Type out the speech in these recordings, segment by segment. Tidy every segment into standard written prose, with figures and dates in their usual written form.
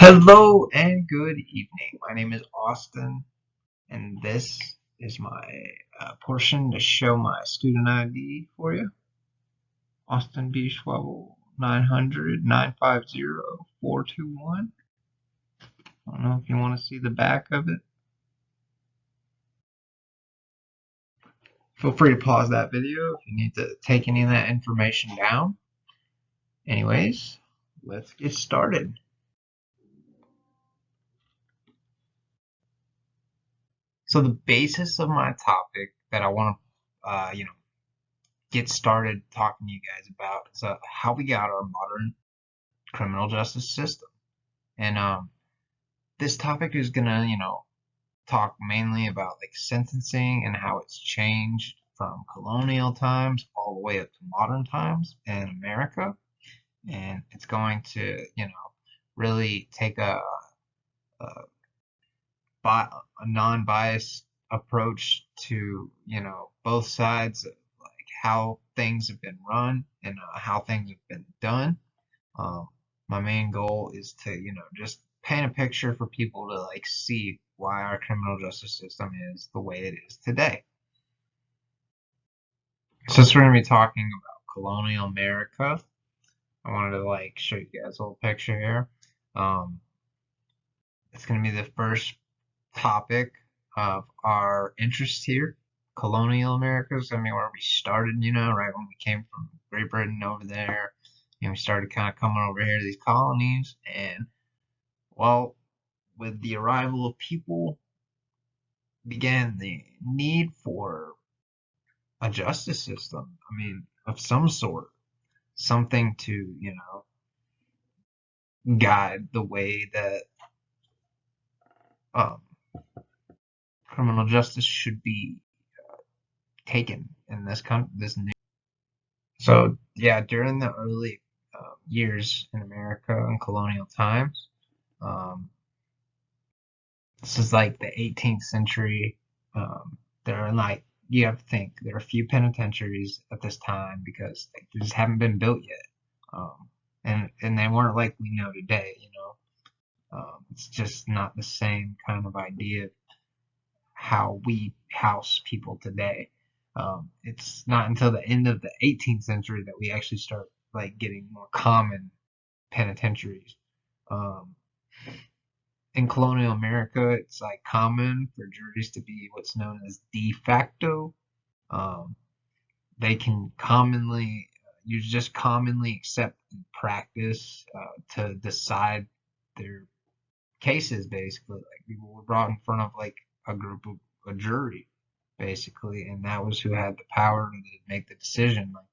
Hello and good evening. My name is Austin, and this is my portion to show my student ID for you. Austin B. Schwebel 900-950-421. I don't know if you want to see the back of it. Feel free to pause that video if you need to take any of that information down. Anyways, let's get started. So the basis of my topic that I want to, get started talking to you guys about is how we got our modern criminal justice system. And this topic is gonna, talk mainly about like sentencing and how it's changed from colonial times all the way up to modern times in America. And it's going to, really take a, a non-biased approach to, both sides of like how things have been run and how things have been done. Um, my main goal is to, just paint a picture for people to like see why our criminal justice system is the way it is today. So we're going to be talking about colonial America. I wanted to like show you guys a little picture here. Um, it's going to be the first topic of our interest here. Colonial America is going to be where we started, right when we came from Great Britain over there. We started kind of coming over here to these colonies, and well, with the arrival of people began the need for a justice system. I mean, of some sort, something to, guide the way that um, criminal justice should be taken in this country, this new. So yeah, during the early years in America and colonial times, um, this is like the 18th century. There are like you have to think there are a few penitentiaries at this time because they just haven't been built yet, and they weren't like we know today. It's just not the same kind of idea of how we house people today. It's not until the end of the 18th century that we actually start like getting more common penitentiaries. Um, in colonial America, it's like common for juries to be what's known as de facto. Um, they can commonly, you just commonly accept practice to decide their cases, basically. Like people were brought in front of like a group of a jury, basically, and that was who had the power to make the decision, like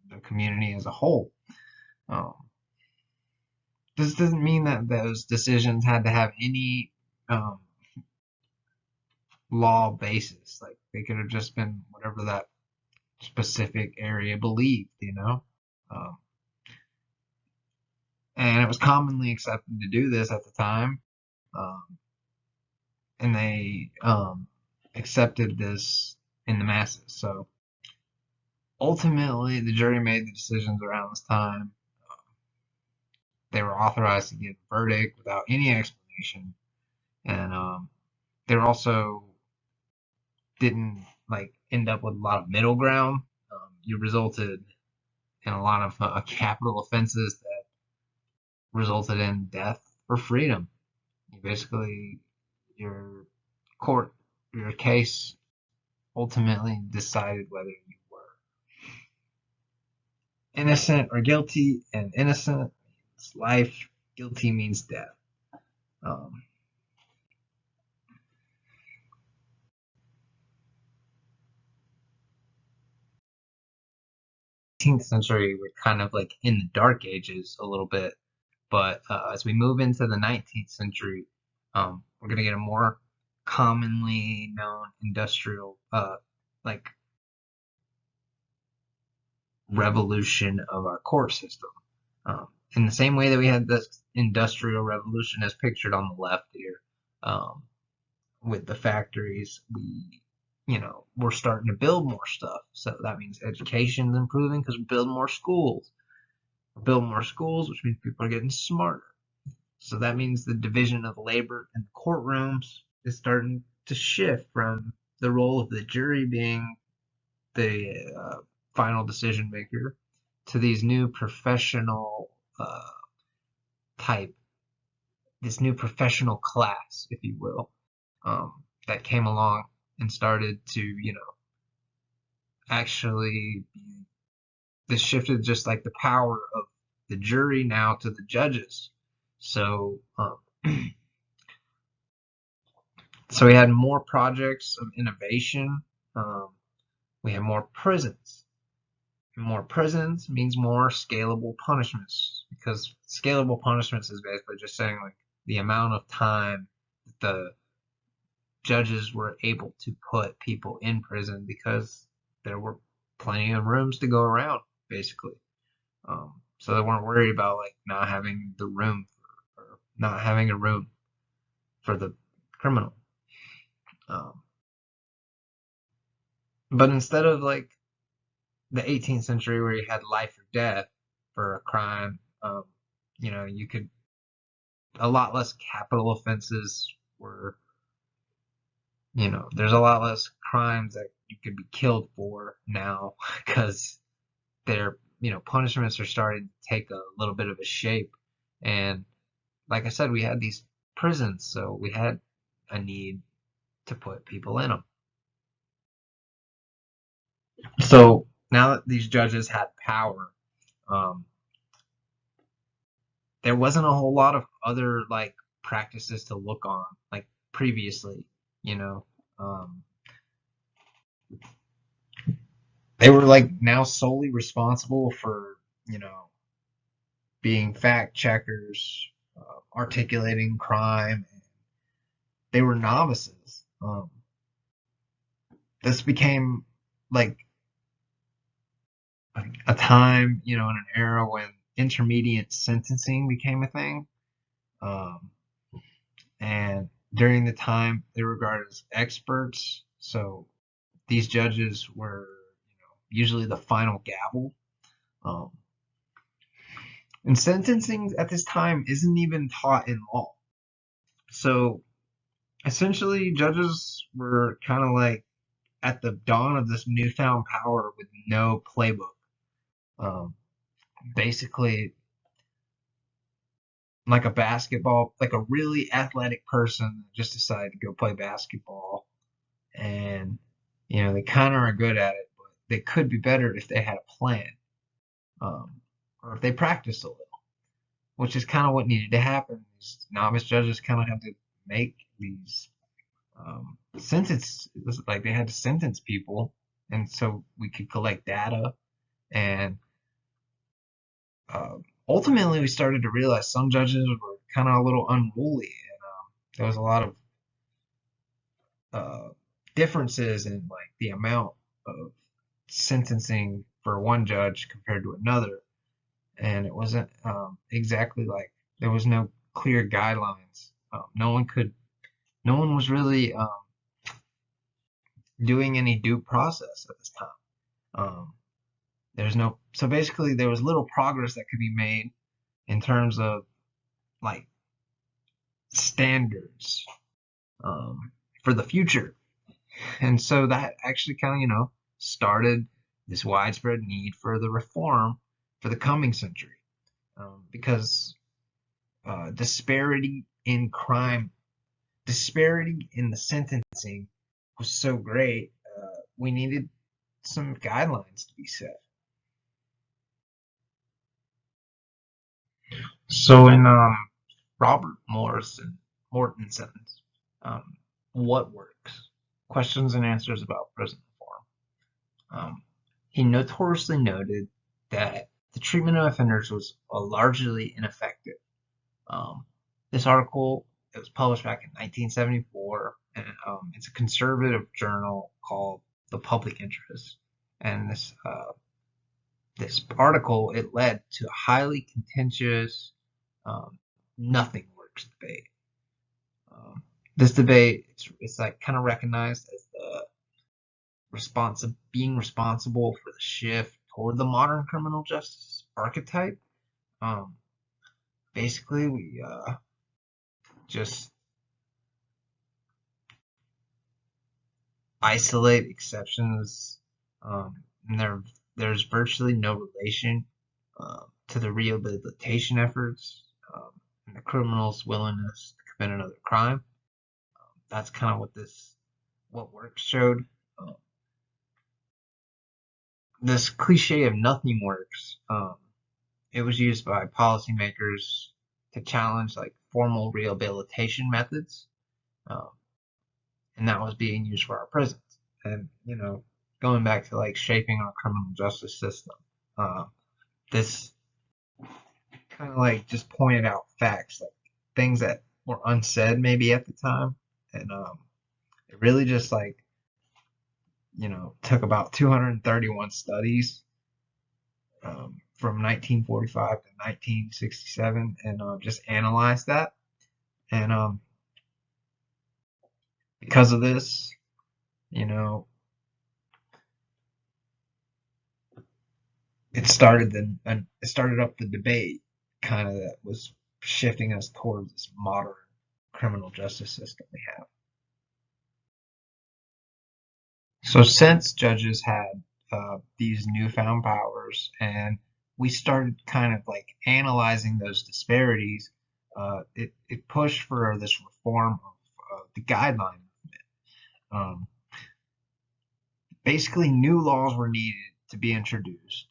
the community as a whole. Um, this doesn't mean that those decisions had to have any um, law basis. Like they could have just been whatever that specific area believed. Um, and it was commonly accepted to do this at the time, um, and they accepted this in the masses. So ultimately, the jury made the decisions around this time. They were authorized to give a verdict without any explanation, and they were also didn't like end up with a lot of middle ground. You resulted in a lot of capital offenses that resulted in death or freedom. You basically, your court, your case ultimately decided whether you were innocent or guilty, and innocent means life, guilty means death. Um, 18th century, we're kind of like in the dark ages a little bit, but as we move into the 19th century, we're going to get a more commonly known industrial, like revolution of our court system. In the same way that we had this industrial revolution as pictured on the left here, with the factories, we're starting to build more stuff. So that means education's improving because we're building more schools. We're building more schools, which means people are getting smarter. So that means the division of labor in the courtrooms is starting to shift from the role of the jury being the final decision maker to these new professional type, this new professional class, if you will, that came along and started to, actually, this shifted just like the power of the jury now to the judges. So, so we had more projects of innovation. We had more prisons. More prisons means more scalable punishments, because scalable punishments is basically just saying like the amount of time that the judges were able to put people in prison because there were plenty of rooms to go around, basically. So they weren't worried about like not having the room or not having a room for the criminal. Um, but instead of like the 18th century where you had life or death for a crime, you could, a lot less capital offenses were, there's a lot less crimes that you could be killed for now because their, punishments are starting to take a little bit of a shape. And like I said, we had these prisons, so we had a need to put people in them. So now that these judges had power, um, there wasn't a whole lot of other like practices to look on like previously, you know. Um, they were like now solely responsible for, being fact checkers, articulating crime. They were novices. This became like a time, in an era when intermediate sentencing became a thing. Um, and during the time, they were regarded as experts. So these judges were, usually the final gavel. Um, and sentencing at this time isn't even taught in law. So essentially, judges were kind of like at the dawn of this newfound power with no playbook. Um, Basically, like a basketball, like a really athletic person that just decided to go play basketball, and they kind of are good at it, but they could be better if they had a plan, or if they practiced a little, which is kind of what needed to happen. These novice judges kind of had to make these sentence, like they had to sentence people, and so we could collect data, and uh, ultimately we started to realize some judges were kind of a little unruly, and there was a lot of uh, differences in like the amount of sentencing for one judge compared to another, and it wasn't exactly like there was no clear guidelines. No one was really doing any due process at this time. There's no, so basically there was little progress that could be made in terms of like standards for the future. And so that actually kind of, started this widespread need for the reform for the coming century. Because disparity in crime, disparity in the sentencing was so great, we needed some guidelines to be set. So in Robert Mortenson's um, What Works? Questions and Answers about Prison Reform, he notoriously noted that the treatment of offenders was largely ineffective. Um, this article, it was published back in 1974, and it's a conservative journal called The Public Interest. And this article, it led to a highly contentious um, nothing works debate. This debate, it's like kind of recognized as the being responsible for the shift toward the modern criminal justice archetype. Um, Basically, we just isolate exceptions, and there's virtually no relation to the rehabilitation efforts and the criminal's willingness to commit another crime. That's kind of what work showed. This cliche of nothing works. It was used by policymakers to challenge like formal rehabilitation methods, um, and that was being used for our prisons. And going back to like shaping our criminal justice system, this kind of like just pointed out facts, like things that were unsaid maybe at the time, and it really just like took about 231 studies from 1945 to 1967 and just analyzed that. And because of this, you know, it started up the debate kind of that was shifting us towards this modern criminal justice system we have. So since judges had these newfound powers and we started kind of like analyzing those disparities, it pushed for this reform of the guideline movement. Um, Basically, new laws were needed to be introduced.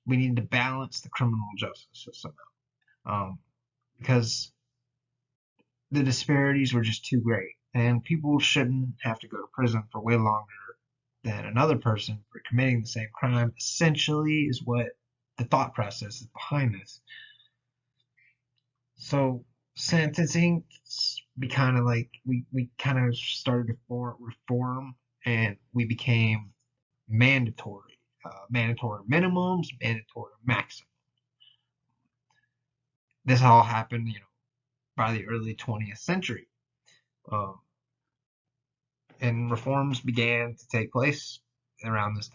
We needed to balance the criminal justice system because the disparities were just too great, and people shouldn't have to go to prison for way longer than another person for committing the same crime. Essentially, is what the thought process is behind this. So sentencing, we kind of like we kind of started to reform, and we became mandatory, mandatory minimums, mandatory maximums. This all happened, by the early 20th century, um, and reforms began to take place around this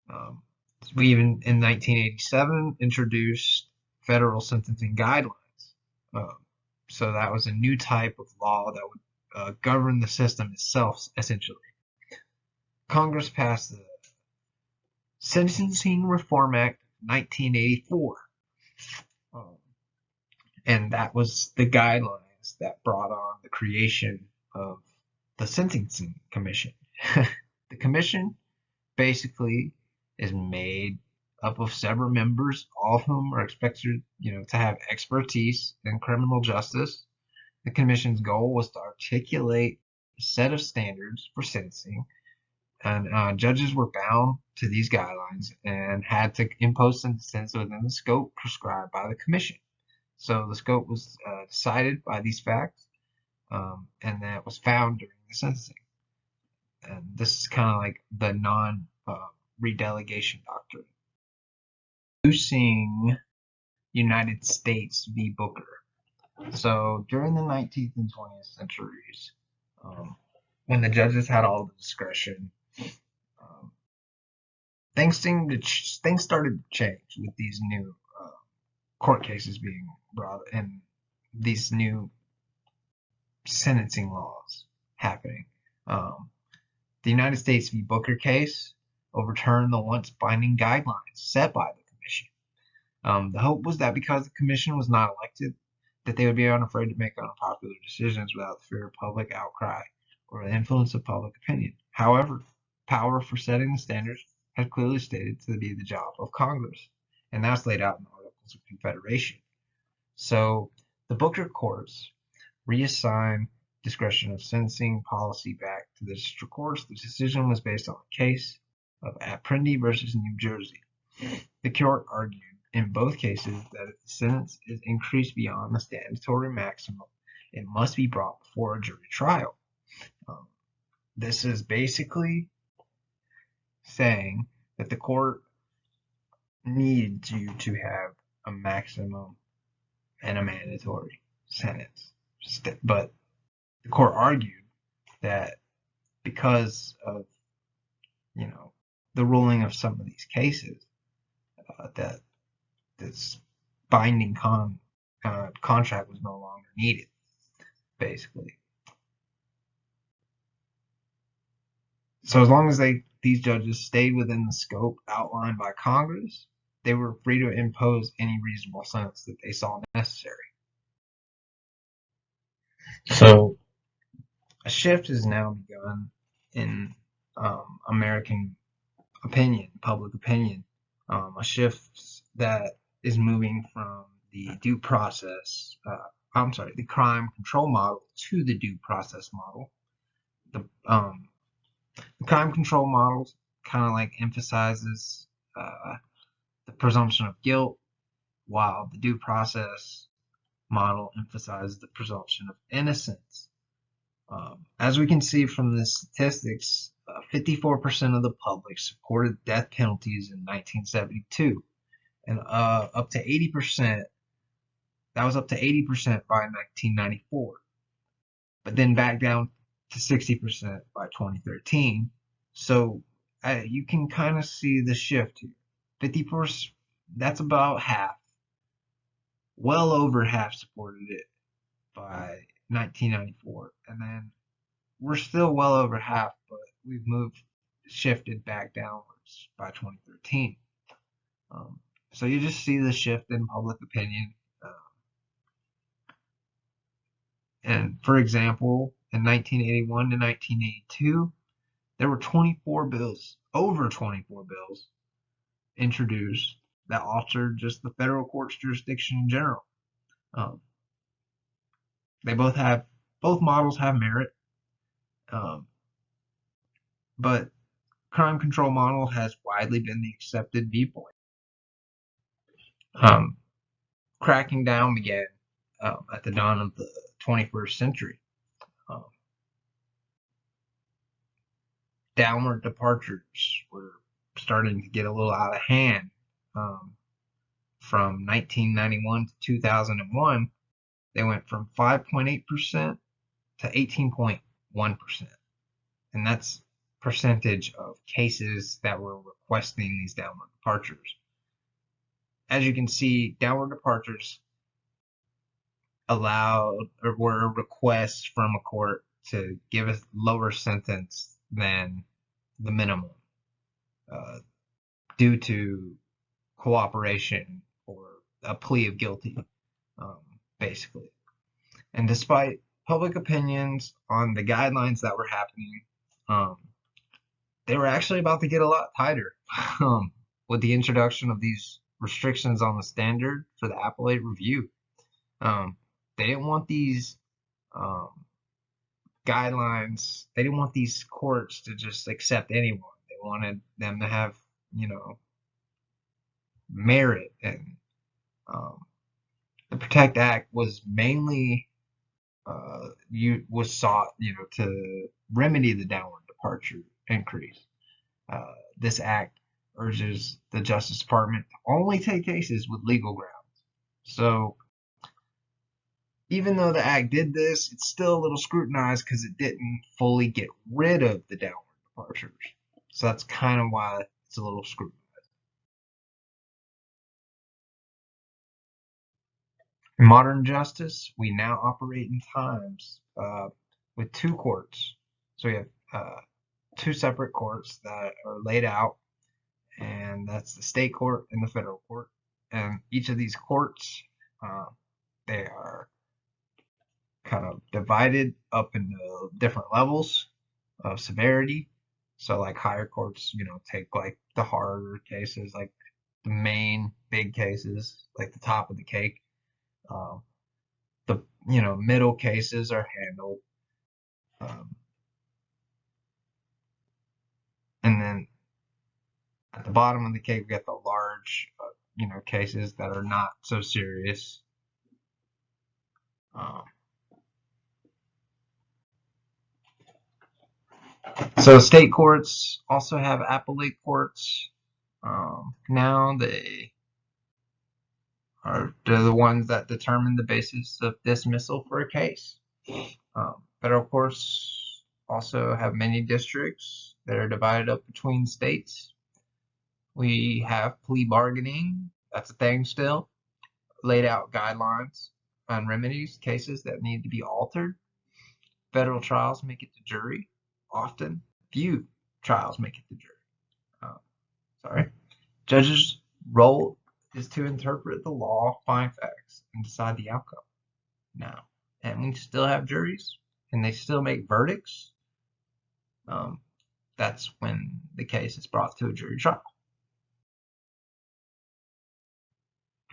time. We even in 1987 introduced federal sentencing guidelines. Um, so that was a new type of law that would govern the system itself, essentially. Congress passed the Sentencing Reform Act of 1984. And that was the guidelines that brought on the creation of the Sentencing Commission. The commission basically is made up of several members, all of whom are expected, to have expertise in criminal justice. The commission's goal was to articulate a set of standards for sentencing, and judges were bound to these guidelines and had to impose sentences within the scope prescribed by the commission. So the scope was decided by these facts, and that was found during the sentencing. And this is kind of like the non-redelegation doctrine. Introducing United States v. Booker. So during the 19th and 20th centuries, when the judges had all the discretion, things started to change with these new court cases being brought and these new sentencing laws happening. The United States v. Booker case overturned the once binding guidelines set by the commission. The hope was that because the commission was not elected, that they would be unafraid to make unpopular decisions without the fear of public outcry or the influence of public opinion. However, power for setting the standards has clearly stated to be the job of Congress, and that's laid out in the Articles of Confederation. So the Booker courts reassign discretion of sentencing policy back to the district courts. The decision was based on a case of Apprendi versus New Jersey. The court argued in both cases that if the sentence is increased beyond the statutory maximum, it must be brought before a jury trial. This is basically saying that the court needs you to have a maximum and a mandatory sentence. But the court argued that because of, the ruling of some of these cases, that this binding contract was no longer needed, basically. So as long as these judges stayed within the scope outlined by Congress, they were free to impose any reasonable sentence that they saw necessary. So a shift has now begun in American opinion, public opinion, a shift that is moving from the due process, the crime control model to the due process model. The crime control model kind of like emphasizes the presumption of guilt, while the due process model emphasizes the presumption of innocence. As we can see from the statistics, 54% of the public supported death penalties in 1972, and up to 80%. That was up to 80% by 1994, but then back down to 60% by 2013. So you can kind of see the shift here. 50%, that's about half. Well over half supported it by 1994, and then we're still well over half, but we've shifted back downwards by 2013. So you just see the shift in public opinion. And for example, in 1981 to 1982, there were 24 bills, over 24 bills, introduced that altered just the federal court's jurisdiction in general. They both models have merit, but crime control model has widely been the accepted viewpoint. Cracking down began at the dawn of the 21st century. Downward departures were starting to get a little out of hand. From 1991 to 2001, they went from 5.8% to 18.1%. And that's percentage of cases that were requesting these downward departures. As you can see, downward departures allowed or were requests from a court to give a lower sentence than the minimum due to cooperation or a plea of guilty, basically. And despite public opinions on the guidelines that were happening, they were actually about to get a lot tighter with the introduction of these restrictions on the standard for the appellate review. They didn't want these guidelines, they didn't want these courts to just accept anyone. They wanted them to have, merit. And the PROTECT Act was mainly was sought, to remedy the downward departure increase. This act urges the Justice Department to only take cases with legal grounds. So even though the act did this, it's still a little scrutinized because it didn't fully get rid of the downward departures. So that's kind of why it's a little scrutinized. In modern justice, we now operate in times with two courts. So we have two separate courts that are laid out, and that's the state court and the federal court. And each of these courts, they are kind of divided up into different levels of severity. So like higher courts, take like the harder cases, like the main big cases, like the top of the cake. The middle cases are handled, and then at the bottom of the cake we got the large, cases that are not so serious. So state courts also have appellate courts. Now they're the ones that determine the basis of dismissal for a case. Federal courts also have many districts that are divided up between states. We have plea bargaining. That's a thing still. laid out guidelines on remedies, cases that need to be altered. Federal trials make it to jury. Often, few trials make it to jury. Uh, sorry. Judges' role is to interpret the law, find facts, and decide the outcome. Now, and we still have juries, and they still make verdicts. That's when the case is brought to a jury trial.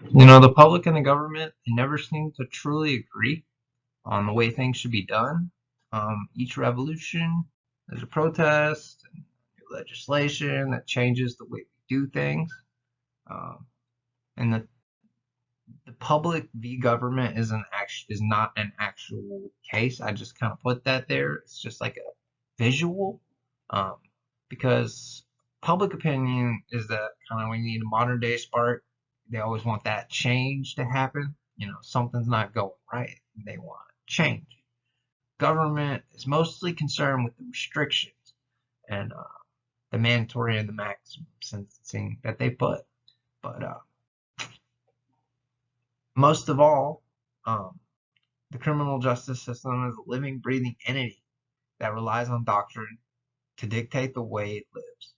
The public and the government, they never seem to truly agree on the way things should be done. Each revolution, there's a protest and new legislation that changes the way we do things. And the public v government is not an actual case. I just kind of put that there. It's just like a visual, um, because public opinion is that kind of when you need a modern day spark. They always want that change to happen. Something's not going right. They want change. Government is mostly concerned with the restrictions and the mandatory and the maximum sentencing that they put. But most of all, the criminal justice system is a living, breathing entity that relies on doctrine to dictate the way it lives.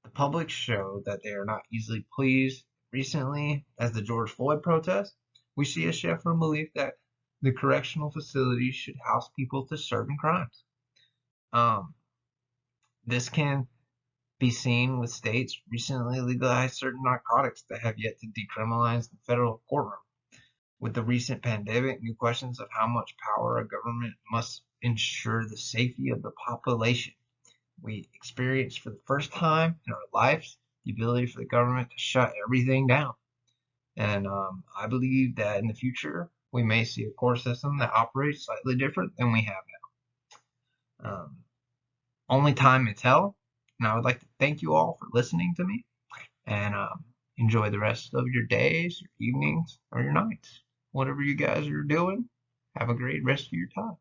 The public show that they are not easily pleased. Recently, as the George Floyd protest, we see a shift from belief that the correctional facilities should house people to certain crimes. This can be seen with states recently legalized certain narcotics that have yet to decriminalize the federal courtroom. With the recent pandemic, new questions of how much power a government must ensure the safety of the population. We experience for the first time in our lives the ability for the government to shut everything down. And I believe that in the future, we may see a court system that operates slightly different than we have now. Only time may tell. And I would like to thank you all for listening to me. And enjoy the rest of your days, your evenings, or your nights. Whatever you guys are doing, have a great rest of your time.